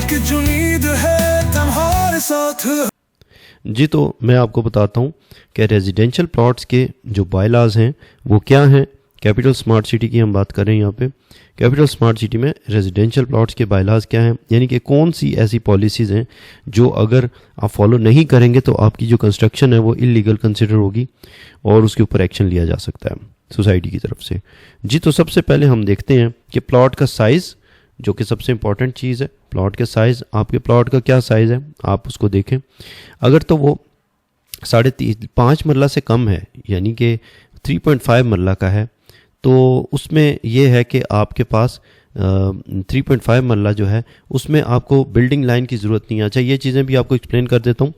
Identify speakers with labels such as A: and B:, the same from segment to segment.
A: कि जुनीद है तुम्हारे साथ।
B: जी, तो मैं आपको बताता हूँ कि रेजिडेंशियल प्लॉट्स के जो बायलाज हैं वो क्या हैं। कैपिटल स्मार्ट सिटी की हम बात कर रहे हैं यहाँ पे। कैपिटल स्मार्ट सिटी में रेजिडेंशियल प्लॉट्स के बायलाज क्या हैं, यानी कि कौन सी ऐसी पॉलिसीज़ हैं जो अगर आप फॉलो नहीं करेंगे तो आपकी जो कंस्ट्रक्शन है वो इलीगल कंसिडर होगी और उसके ऊपर एक्शन लिया जा सकता है सोसाइटी की तरफ से। जी, तो सबसे पहले हम देखते हैं कि प्लॉट का साइज़, जो कि सबसे इम्पॉर्टेंट चीज़ है। प्लॉट का साइज़, आपके प्लॉट का क्या साइज़ है आप उसको देखें। अगर तो वो 5.5 मरला से कम है, यानी कि 3.5 मरला का है, तो उसमें ये है कि आपके पास 3.5 मरला जो है उसमें आपको बिल्डिंग लाइन की ज़रूरत नहीं है। अच्छा, ये चीज़ें भी आपको एक्सप्लेन कर देता हूँ।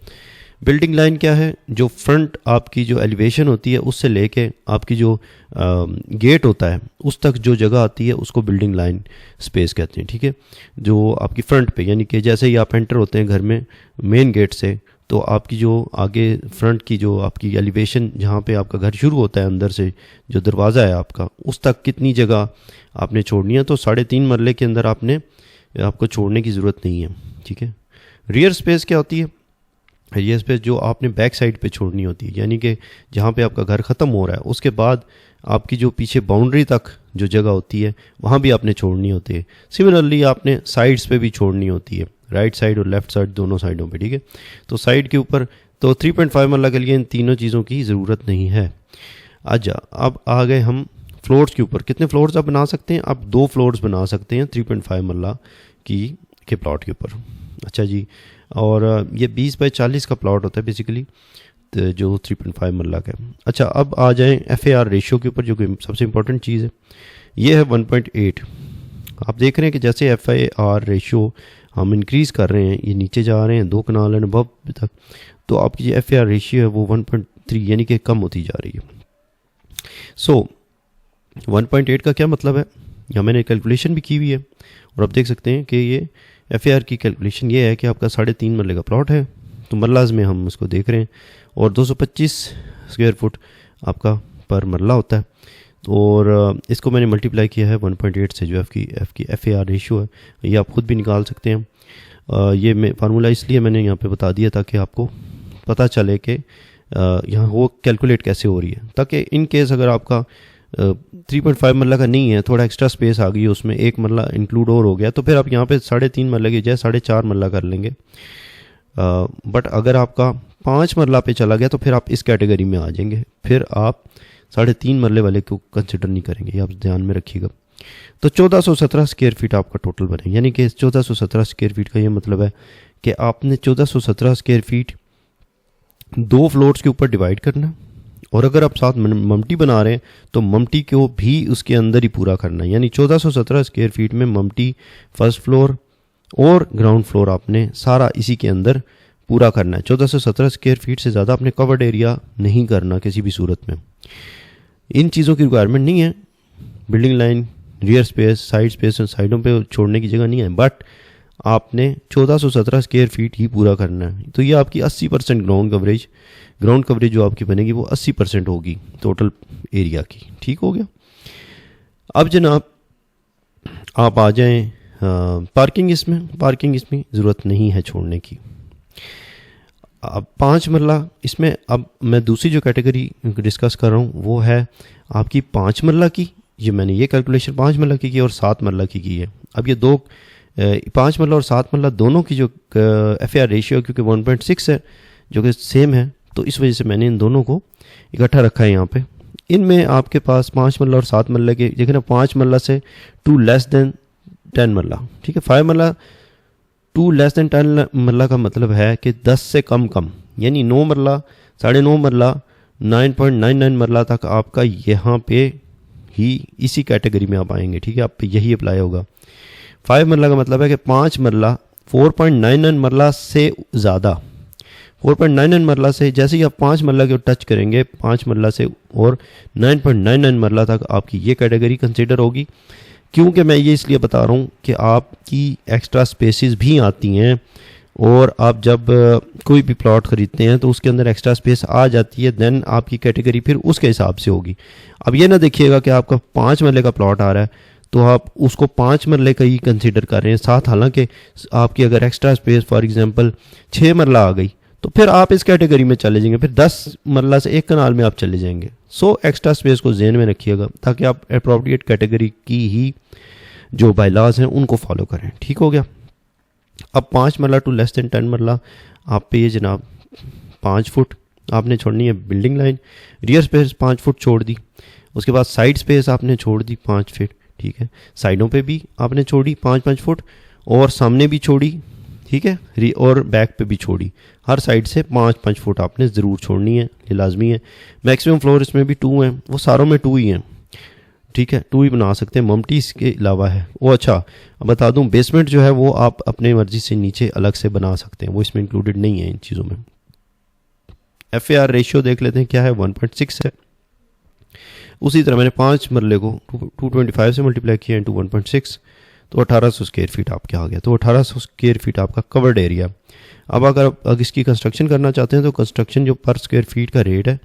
B: बिल्डिंग लाइन क्या है? जो फ्रंट आपकी जो एलिवेशन होती है उससे लेके आपकी जो गेट होता है उस तक जो जगह आती है उसको बिल्डिंग लाइन स्पेस कहते हैं, ठीक है। जो आपकी फ्रंट पे, यानी कि जैसे ही आप एंटर होते हैं घर में मेन गेट से, तो आपकी जो आगे फ्रंट की जो आपकी एलिवेशन जहाँ पे आपका घर शुरू होता है अंदर से जो दरवाज़ा है आपका, उस तक कितनी जगह आपने छोड़नी है। तो 3.5 मरले के अंदर आपको छोड़ने की ज़रूरत नहीं है, ठीक है। रियर स्पेस क्या होती है? रियर स्पेस जो आपने बैक साइड पे छोड़नी होती है, यानी कि जहाँ पे आपका घर ख़त्म हो रहा है उसके बाद आपकी जो पीछे बाउंड्री तक जो जगह होती है वहाँ भी आपने छोड़नी होती है। सिमिलरली आपने साइड्स पे भी छोड़नी होती है, राइट साइड और लेफ़्ट साइड दोनों साइडों पे, ठीक है। तो साइड के ऊपर तो 3.5 मरला के लिए इन तीनों चीज़ों की ज़रूरत नहीं है। अच्छा, अब आ गए हम फ्लोर्स के ऊपर। कितने फ्लोर्स आप बना सकते हैं? आप 2 फ्लोर्स बना सकते हैं 3.5 मरला के प्लॉट के ऊपर। अच्छा जी, और ये 20/40 का प्लॉट होता है बेसिकली, तो जो 3.5 मरला का है। अच्छा, अब आ जाएं FAR रेशियो के ऊपर, जो कि सबसे इंपॉर्टेंट चीज़ है। ये है 1.8। आप देख रहे हैं कि जैसे FAR रेशियो हम इंक्रीज़ कर रहे हैं, ये नीचे जा रहे हैं 2 कनाल एंड अबव तक, तो आपकी जो FAR रेशियो है वो 1.3 यानी कि कम होती जा रही है। सो 1.8 का क्या मतलब है? यहाँ मैंने कैलकुलेशन भी की हुई है और आप देख सकते हैं कि ये FAR की कैलकुलेशन ये है कि आपका 3.5 मरले का प्लॉट है, तो मरलाज में हम उसको देख रहे हैं, और 225 स्क्वायर फुट आपका पर मरला होता है। और इसको मैंने मल्टीप्लाई किया है 1.8 से, जो आपकी FAR रेशियो है, ये आप खुद भी निकाल सकते हैं। ये मैं फार्मूला इसलिए मैंने यहाँ पे बता दिया ताकि आपको पता चले कि यहाँ वो कैलकुलेट कैसे हो रही है, ताकि इन केस अगर आपका 3.5 मरला का नहीं है, थोड़ा एक्स्ट्रा स्पेस आ गई है उसमें, 1 मरला इंक्लूड और हो गया, तो फिर आप यहाँ पे 3.5 मरला की जगह 4.5 मरला कर लेंगे। बट अगर आपका 5 मरला पे चला गया तो फिर आप इस कैटेगरी में आ जाएंगे, फिर आप 3.5 मरले वाले को कंसिडर नहीं करेंगे, ये आप ध्यान में रखिएगा। तो 1417 स्क्वायर फीट आपका टोटल बने, यानी कि 1417 स्क्वायर फीट का ये मतलब है कि आपने 1417 स्क्वायर फीट 2 फ्लोर्स के ऊपर डिवाइड करना, और अगर आप साथ ममटी बना रहे हैं तो ममटी को भी उसके अंदर ही पूरा करना है। यानी 1417 स्क्वायर फीट में ममटी, फर्स्ट फ्लोर और ग्राउंड फ्लोर आपने सारा इसी के अंदर पूरा करना है। 1417 स्क्वायर फीट से ज़्यादा आपने कवर्ड एरिया नहीं करना किसी भी सूरत में। इन चीज़ों की रिक्वायरमेंट नहीं है, building line, rear space, side space और साइडों पे छोड़ने की जगह नहीं है, बट आपने 1417 स्क्वायर फीट ही पूरा करना है। तो ये आपकी 80% ग्राउंड कवरेज जो आपकी बनेगी वो 80% होगी टोटल एरिया की। ठीक हो गया। अब जनाब आप आ जाएं पार्किंग इसमें ज़रूरत नहीं है छोड़ने की। अब 5 मरला, इसमें अब मैं दूसरी जो कैटेगरी डिस्कस कर रहा हूँ वो है आपकी 5 मरला की। ये मैंने ये कैलकुलेशन 5 मरला की और 7 मरला की है। अब ये 5 मरला और 7 मरला दोनों की जो FAR रेशियो क्योंकि 1.6 है जो कि सेम है, तो इस वजह से मैंने इन दोनों को इकट्ठा रखा है यहाँ पे। इनमें आपके पास 5 मरला और 7 मरला के, देखें ना, 5 मरला से 2 लेस देन 10 मरला, ठीक है। 5 मरला 2 लेस देन 10 मरला का मतलब है कि 10 से कम, यानी 9 मरला, 9.5 मरला, 9.99 मरला तक आपका यहाँ पे ही इसी कैटेगरी में आप आएंगे, ठीक है। आप पे यही अप्लाई होगा। 5 मरला का मतलब है कि 5 मरला 4.99 मरला से ज़्यादा, 4.99 मरला से जैसे ही आप 5 मरला के टच करेंगे, 5 मरला से और 9.99 मरला तक आपकी ये कैटेगरी कंसिडर होगी। क्योंकि मैं ये इसलिए बता रहा हूँ कि आपकी एक्स्ट्रा स्पेसेस भी आती हैं, और आप जब कोई भी प्लॉट ख़रीदते हैं तो उसके अंदर एक्स्ट्रा स्पेस आ जाती है, देन आपकी कैटेगरी फिर उसके हिसाब से होगी। अब ये ना देखिएगा कि आपका 5 मरले का प्लॉट आ रहा है तो आप उसको 5 मरले का ही कंसीडर कर रहे हैं साथ। हालांकि आपकी अगर एक्स्ट्रा स्पेस फॉर एग्जांपल 6 मरला आ गई तो फिर आप इस कैटेगरी में चले जाएंगे, फिर 10 मरला से एक कनाल में आप चले जाएंगे। सो एक्स्ट्रा स्पेस को ज़हन में रखिएगा ताकि आप अप्रोप्रिएट कैटेगरी की ही जो बायलॉज हैं उनको फॉलो करें। ठीक हो गया। अब 5 मरला टू लेस देन 10 मरला आप पे ये जनाब 5 फुट आपने छोड़नी है building line, rear space 5 foot छोड़ दी, उसके बाद साइड स्पेस आपने छोड़ दी 5 फीट। ठीक है, साइडों पे भी आपने छोड़ी 5-5 फुट और सामने भी छोड़ी। ठीक है, और बैक पे भी छोड़ी, हर साइड से 5-5 फुट आपने ज़रूर छोड़नी है, ये लाजमी है। मैक्सिमम फ्लोर इसमें भी 2 हैं, वो सारों में 2 ही हैं। ठीक है, 2 ही बना सकते हैं, मम्टी इसके अलावा है वो। अच्छा अब बता दूं, बेसमेंट जो है वो आप अपने मर्जी से नीचे अलग से बना सकते हैं, वो इसमें इंक्लूडेड नहीं है इन चीज़ों में। FAR रेशियो देख लेते हैं क्या है, 1.6 है। उसी तरह मैंने 5 मरले को 225 से मल्टीप्लाई किया इंटू 1.6 तो 1800 स्क्वायर फीट आपके आ गया। तो 1800 स्क्वायर फीट आपका कवर्ड एरिया। अब अगर इसकी कंस्ट्रक्शन करना चाहते हैं तो कंस्ट्रक्शन जो पर स्क्वायर फीट का रेट है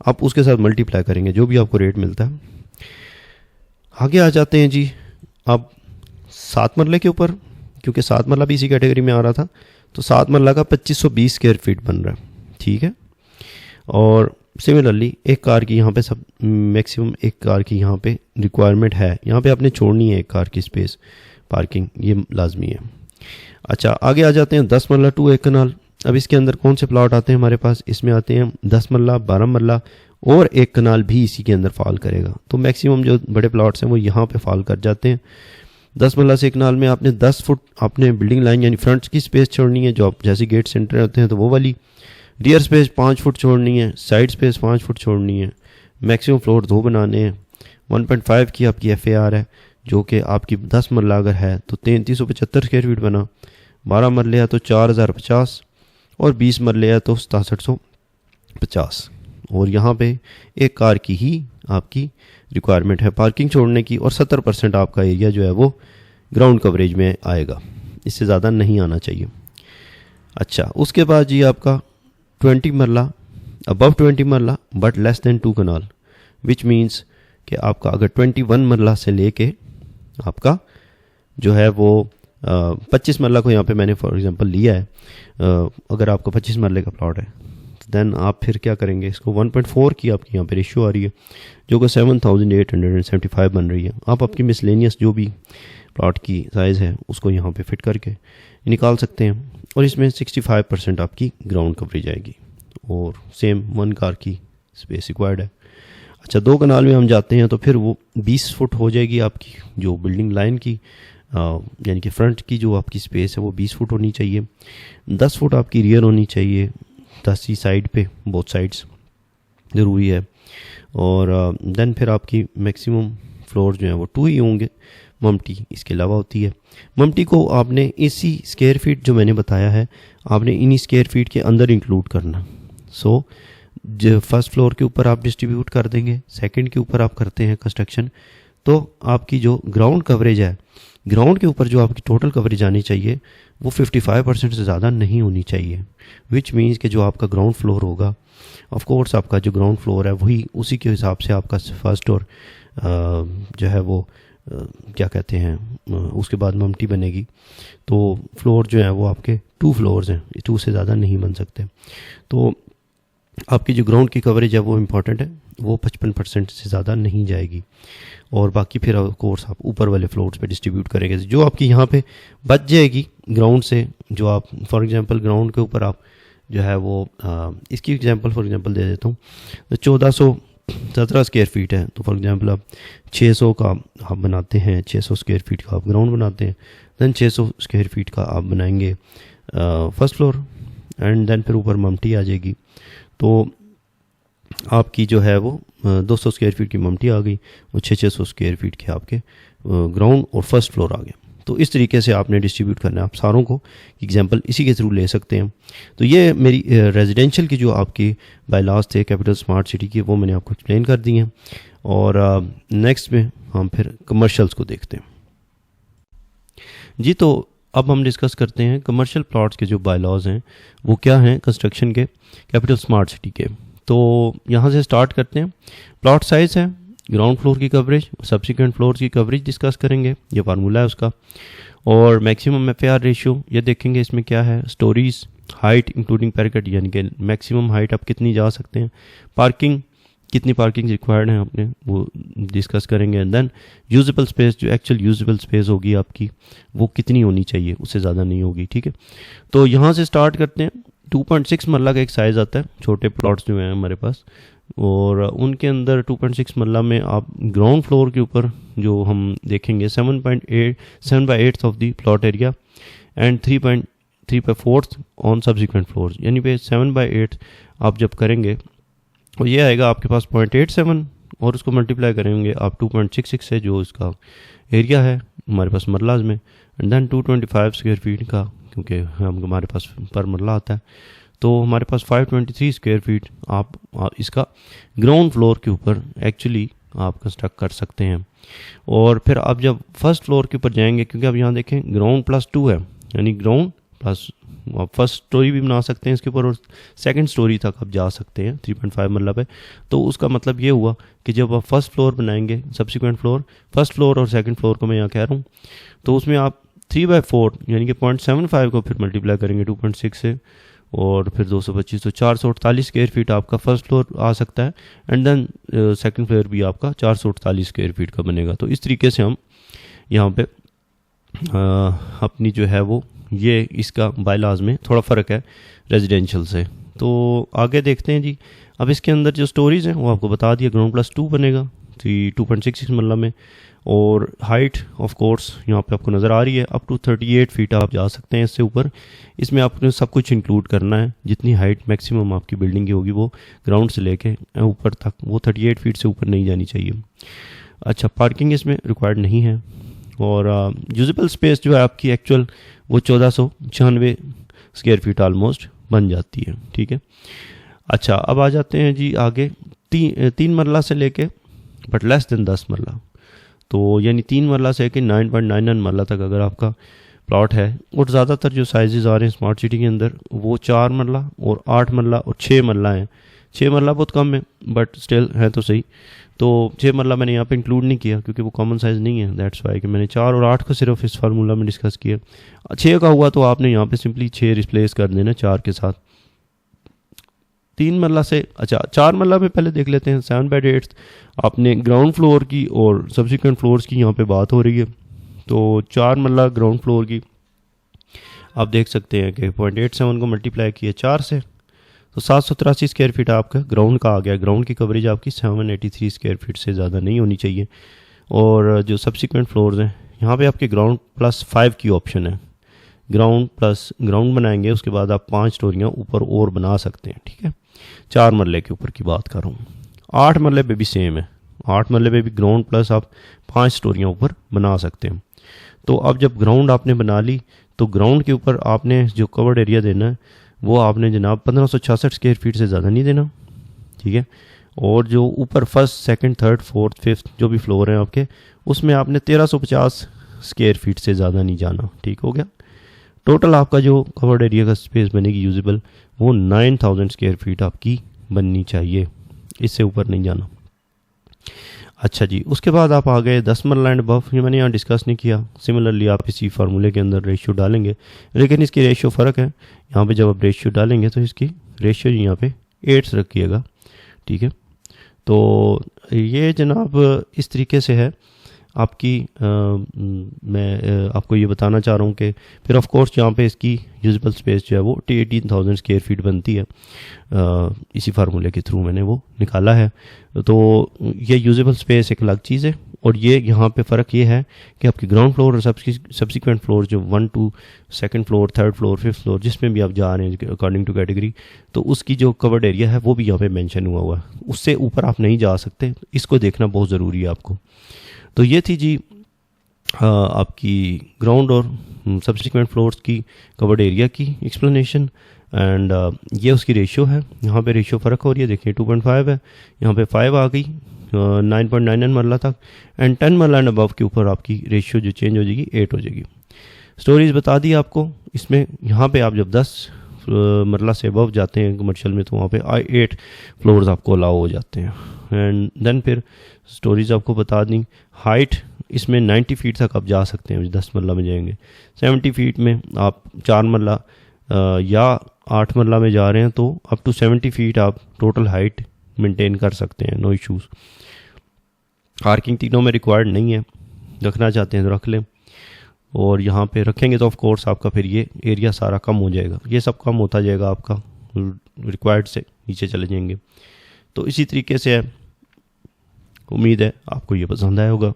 B: आप उसके साथ मल्टीप्लाई करेंगे, जो भी आपको रेट मिलता है। आगे आ जाते हैं जी अब 7 मरले के ऊपर, क्योंकि 7 मरला भी इसी कैटेगरी में आ रहा था, तो 7 मरला का 2520 स्क्वायर फीट बन रहा है। ठीक है, और सिमिलरली एक कार की यहाँ पे सब मैक्सिमम एक कार की यहाँ पे रिक्वायरमेंट है, यहाँ पे आपने छोड़नी है एक कार की स्पेस पार्किंग, ये लाजमी है। अच्छा आगे आ जाते हैं 10 मरला टू 1 कनाल। अब इसके अंदर कौन से प्लॉट आते हैं हमारे पास, इसमें आते हैं 10 मरला, 12 मरला और 1 कनाल भी इसी के अंदर फॉल करेगा। तो मैक्सिमम जो बड़े प्लॉट्स हैं वो यहाँ पे फॉल कर जाते हैं। 10 मरला से 1 कनाल में आपने 10 फुट आपने बिल्डिंग लाइन यानी फ्रंट की स्पेस छोड़नी है, जो आप जैसे गेट सेंटर होते हैं तो वो वाली। रियर स्पेस 5 फुट छोड़नी है, साइड स्पेस 5 फुट छोड़नी है। मैक्सिमम फ्लोर 2 बनाने हैं। 1.5 की आपकी FAR है, जो कि आपकी 10 मरला अगर है तो 3375 स्क्वायर फीट बना, 12 मरले है तो 4050 और 20 मरले है तो 6750। और यहाँ पे एक कार की ही आपकी रिक्वायरमेंट है पार्किंग छोड़ने की, और 70% आपका एरिया जो है वो ग्राउंड कवरेज में आएगा, इससे ज़्यादा नहीं आना चाहिए। अच्छा उसके बाद जी आपका 20 मरला, above 20 marla but less than 2 kanal, which means कि आपका अगर 21 मरला से लेके आपका जो है वो 25 मरला को यहाँ पे मैंने फॉर एग्जांपल लिया है। अगर आपका 25 मरले का प्लॉट है देन आप फिर क्या करेंगे, इसको 1.4 की आपकी यहाँ पे रेशियो आ रही है, जो कि 7875 बन रही है। आप आपकी मिसलेनियस जो भी प्लॉट की साइज़ है उसको यहाँ पे फिट करके निकाल सकते हैं, और इसमें 65% आपकी ग्राउंड कवरेज आएगी, और सेम 1 कार की स्पेस रिक्वायर्ड है। अच्छा 2 कनाल में हम जाते हैं तो फिर वो 20 फुट हो जाएगी आपकी जो बिल्डिंग लाइन की, यानी कि फ्रंट की जो आपकी स्पेस है वो 20 फुट होनी चाहिए। 10 फुट आपकी रियर होनी चाहिए, 10 ही साइड पे, बोथ साइड्स ज़रूरी है। और देन फिर आपकी मैक्सिमम फ्लोर जो है वो 2 ही होंगे। मम्टी इसके अलावा होती है। मम्टी को आपने इसी स्क्वायर फीट जो मैंने बताया है आपने इन्हीं स्क्वायर फीट के अंदर इंक्लूड करना। सो जो फर्स्ट फ्लोर के ऊपर आप डिस्ट्रीब्यूट कर देंगे, सेकंड के ऊपर आप करते हैं कंस्ट्रक्शन, तो आपकी जो ग्राउंड कवरेज है, ग्राउंड के ऊपर जो आपकी टोटल कवरेज आनी चाहिए वो 55% से ज़्यादा नहीं होनी चाहिए। विच मीन्स कि जो आपका ग्राउंड फ्लोर होगा, ऑफ कोर्स आपका जो ग्राउंड फ्लोर है वही उसी के हिसाब से आपका फर्स्ट और जो है वो क्या कहते हैं उसके बाद मम्टी बनेगी। तो फ्लोर जो है वो आपके 2 फ्लोर्स हैं, 2 से ज़्यादा नहीं बन सकते। तो आपकी जो ग्राउंड की कवरेज है वो इम्पॉर्टेंट है, वो 55% से ज़्यादा नहीं जाएगी, और बाकी फिर कोर्स आप ऊपर वाले फ्लोर्स पे डिस्ट्रीब्यूट करेंगे। जो आपकी यहाँ पे बच जाएगी ग्राउंड से, जो आप फॉर एग्जांपल ग्राउंड के ऊपर आप जो है वो इसकी एग्जांपल फॉर एग्जांपल दे देता हूँ, तो 1417 स्क्वायर फीट है, तो फॉर एग्जांपल आप 600 का आप बनाते हैं, 600 स्क्वायर फीट का आप ग्राउंड बनाते हैं, देन 600 स्क्वायर फीट का आप बनाएंगे फर्स्ट फ्लोर, एंड देन फिर ऊपर मम्टी आ जाएगी। तो आपकी जो है वो 200 स्क्वायर फीट की मम्टी आ गई, वो 600 स्क्वायर फीट के आपके ग्राउंड और फर्स्ट फ्लोर आ गया। तो इस तरीके से आपने डिस्ट्रीब्यूट करना है। आप सारों को एग्जांपल इसी के थ्रू ले सकते हैं। तो ये मेरी रेजिडेंशियल की जो आपकी बायलॉज थे कैपिटल स्मार्ट सिटी की, वो मैंने आपको एक्सप्लेन कर दी हैं। और नेक्स्ट में हम फिर कमर्शियल्स को देखते हैं जी। तो अब हम डिस्कस करते हैं कमर्शियल प्लॉट्स के जो बायलॉज हैं वो क्या हैं कंस्ट्रक्शन के कैपिटल स्मार्ट सिटी के। तो यहाँ से स्टार्ट करते हैं। प्लॉट साइज़ है ग्राउंड फ्लोर की कवरेज, सब्सिक्वेंट फ्लोर की कवरेज डिस्कस करेंगे, ये फार्मूला है उसका। और मैक्सिमम एफएआर रेशियो ये देखेंगे, इसमें क्या है, स्टोरीज हाइट इंक्लूडिंग पैरापेट, यानी कि मैक्सिमम हाइट आप कितनी जा सकते हैं, पार्किंग कितनी पार्किंग रिक्वायर्ड है आपने वो डिस्कस करेंगे। एंड देन यूजेबल स्पेस, जो एक्चुअल यूजेबल स्पेस होगी आपकी वो कितनी होनी चाहिए, उससे ज़्यादा नहीं होगी, ठीक है। तो यहाँ से स्टार्ट करते हैं। 2.6 मरला का एक साइज़ आता है, छोटे प्लॉट्स जो हैं हमारे पास, और उनके अंदर 2.6 मरला में आप ग्राउंड फ्लोर के ऊपर जो हम देखेंगे 7/8 of the plot area and 3/4 on subsequent floors, यानी पे 7/8 आप जब करेंगे तो ये आएगा आपके पास 0.87 और उसको मल्टीप्लाई करेंगे आप 2.66 से, जो इसका एरिया है हमारे पास मरलाज में, एंड देन 225 स्क्वायर फीट का, क्योंकि हमारे पास पर मरला आता है, तो हमारे पास 523 स्क्वायर फीट आप इसका ग्राउंड फ्लोर के ऊपर एक्चुअली आप कंस्ट्रक्ट कर सकते हैं। और फिर आप जब फर्स्ट फ्लोर के ऊपर जाएंगे, क्योंकि अब यहाँ देखें ग्राउंड +2 है, यानी ग्राउंड प्लस आप फर्स्ट स्टोरी भी बना सकते हैं इसके ऊपर, और सेकंड स्टोरी तक आप जा सकते हैं 3.5 मरला पे। तो उसका मतलब ये हुआ कि जब आप फर्स्ट फ्लोर बनाएंगे, सब्सिक्वेंट फ्लोर, फर्स्ट फ्लोर और सेकंड फ्लोर को मैं यहाँ कह रहा हूँ, तो उसमें आप 3/4 यानी कि 0.75 को फिर मल्टीप्लाई करेंगे 2.6 से, और फिर 225, तो 448 स्क्वायर फीट आपका फर्स्ट फ्लोर आ सकता है, एंड देन सेकंड फ्लोर भी आपका 448 स्क्वायर फीट का बनेगा। तो इस तरीके से हम यहाँ पे अपनी जो है वो ये इसका बायलाज में थोड़ा फ़र्क है रेजिडेंशियल से। तो आगे देखते हैं जी। अब इसके अंदर जो स्टोरीज़ हैं वो आपको बता दिया, ग्राउंड +2 बनेगा 2.66 मरला में, और हाइट ऑफ कोर्स यहाँ पे आपको नज़र आ रही है, अप टू 38 फीट आप जा सकते हैं इससे ऊपर। इसमें आपने सब कुछ इंक्लूड करना है, जितनी हाइट मैक्सिमम आपकी बिल्डिंग की होगी वो ग्राउंड से लेके ऊपर तक वो 38 फीट से ऊपर नहीं जानी चाहिए। अच्छा, पार्किंग इसमें रिक्वायर्ड नहीं है, और यूजेबल स्पेस जो है आपकी एक्चुअल वो 1496 स्क्वायर फीट ऑलमोस्ट बन जाती है, ठीक है। अच्छा, अब आ जाते हैं जी आगे, 3 मरला से लेके बट लेस देन 10 मरला, तो यानी 3 मरला से लेके 9.99 मरला तक अगर आपका प्लॉट है, और ज़्यादातर जो साइजेस आ रहे हैं स्मार्ट सिटी के अंदर वो 4 मरला और 8 मरला और 6 मरला हैं। 6 मरला बहुत कम है बट स्टिल है तो सही। तो 6 मरला मैंने यहाँ पे इंक्लूड नहीं किया क्योंकि वो कॉमन साइज़ नहीं है, दैट्स वाई कि मैंने 4 और 8 को सिर्फ इस फार्मूला में डिस्कस किया। 6 का हुआ तो आपने यहाँ पे सिंपली 6 रिप्लेस कर देना 4 के साथ। 3 मरला से, अच्छा 4 मरला में पहले देख लेते हैं। 7/8 आपने ग्राउंड फ्लोर की और सब्सिक्वेंट फ्लोर्स की यहाँ पे बात हो रही है। तो 4 मरला ग्राउंड फ्लोर की आप देख सकते हैं कि 0.87 को मल्टीप्लाई किया 4 से, तो 783 स्क्वायर फीट आपका ग्राउंड का आ गया। ग्राउंड की कवरेज आपकी 783 स्क्वायर फीट से ज़्यादा नहीं होनी चाहिए। और जो सब्सिक्वेंट फ्लोर्स हैं यहाँ पे आपके ग्राउंड +5 की ऑप्शन है। ग्राउंड प्लस ग्राउंड बनाएंगे, उसके बाद आप 5 स्टोरियाँ ऊपर और बना सकते हैं, ठीक है। 4 मरले के ऊपर की बात कर रहा हूँ। 8 मरले पे भी सेम है। 8 मरले पे भी ग्राउंड प्लस आप 5 स्टोरियाँ ऊपर बना सकते हैं। तो अब जब ग्राउंड आपने बना ली तो ग्राउंड के ऊपर आपने जो कवर्ड एरिया देना है वो आपने जनाब 1566 स्क्वायर फीट से ज़्यादा नहीं देना, ठीक है। और जो ऊपर first, second, third, fourth, fifth जो भी फ्लोर हैं आपके, उसमें आपने 1350 स्क्वायर फीट से ज़्यादा नहीं जाना, ठीक हो गया। टोटल आपका जो कवर्ड एरिया का स्पेस बनेगी यूजेबल वो 9000 स्क्वायर फीट आपकी बननी चाहिए, इससे ऊपर नहीं जाना। अच्छा जी, उसके बाद आप आ गए 10 मरला एंड अबव। ये मैंने यहाँ डिस्कस नहीं किया। सिमिलरली आप इसी फार्मूले के अंदर रेशियो डालेंगे, लेकिन इसकी रेशियो फ़र्क है। यहाँ पे जब आप रेशियो डालेंगे तो इसकी रेशियो यहाँ पे 8 रखिएगा, ठीक है। तो ये जनाब इस तरीके से है आपकी। मैं आपको ये बताना चाह रहा हूँ कि फिर ऑफ कोर्स यहाँ पे इसकी यूजेबल स्पेस जो है वो 18,000 स्क्वायर फीट बनती है। इसी फार्मूले के थ्रू मैंने वो निकाला है। तो ये यूजेबल स्पेस एक अलग चीज़ है, और ये यहाँ पे फ़र्क ये है कि आपकी ग्राउंड फ्लोर और सब्सिक्वेंट फ्लोर जो 1 to second floor, third floor, fifth floor जिसमें भी आप जा रहे हैं अकॉर्डिंग टू कैटेगरी, तो उसकी जो कवर्ड एरिया है वो भी यहाँ पे मेंशन हुआ है। उससे ऊपर आप नहीं जा सकते, इसको देखना बहुत ज़रूरी है आपको। तो ये थी जी आपकी ग्राउंड और सब्सिक्वेंट फ्लोर्स की कवर्ड एरिया की एक्सप्लेनेशन, एंड ये उसकी रेशियो है। यहाँ पे रेशियो फ़र्क हो रही है, देखिए 2.5 है, यहाँ पे 5 आ गई 9.99 मरला तक, एंड 10 मरला एंड अबव के ऊपर आपकी रेशियो जो चेंज हो जाएगी 8 हो जाएगी। स्टोरीज बता दी आपको। इसमें यहाँ पे आप जब 10 मरला से अबव जाते हैं कमर्शियल में तो वहाँ पे 8 फ्लोर्स आपको अलाउ हो जाते हैं। एंड देन फिर स्टोरीज आपको बता दी। हाइट इसमें 90 फीट तक आप जा सकते हैं, 10 मरला में जाएंगे। 70 फीट में आप 4 मरला या 8 मरला में जा रहे हैं तो अप टू 70 फीट आप टोटल हाइट मेंटेन कर सकते हैं, नो इश्यूज़। पार्किंग तीनों में रिक्वायर्ड नहीं है, रखना चाहते हैं तो रख लें, और यहाँ पे रखेंगे तो ऑफ कोर्स आपका फिर ये एरिया सारा कम हो जाएगा, ये सब कम होता जाएगा, आपका रिक्वायर्ड से नीचे चले जाएंगे। तो इसी तरीके से है, उम्मीद है आपको ये पसंद आया होगा।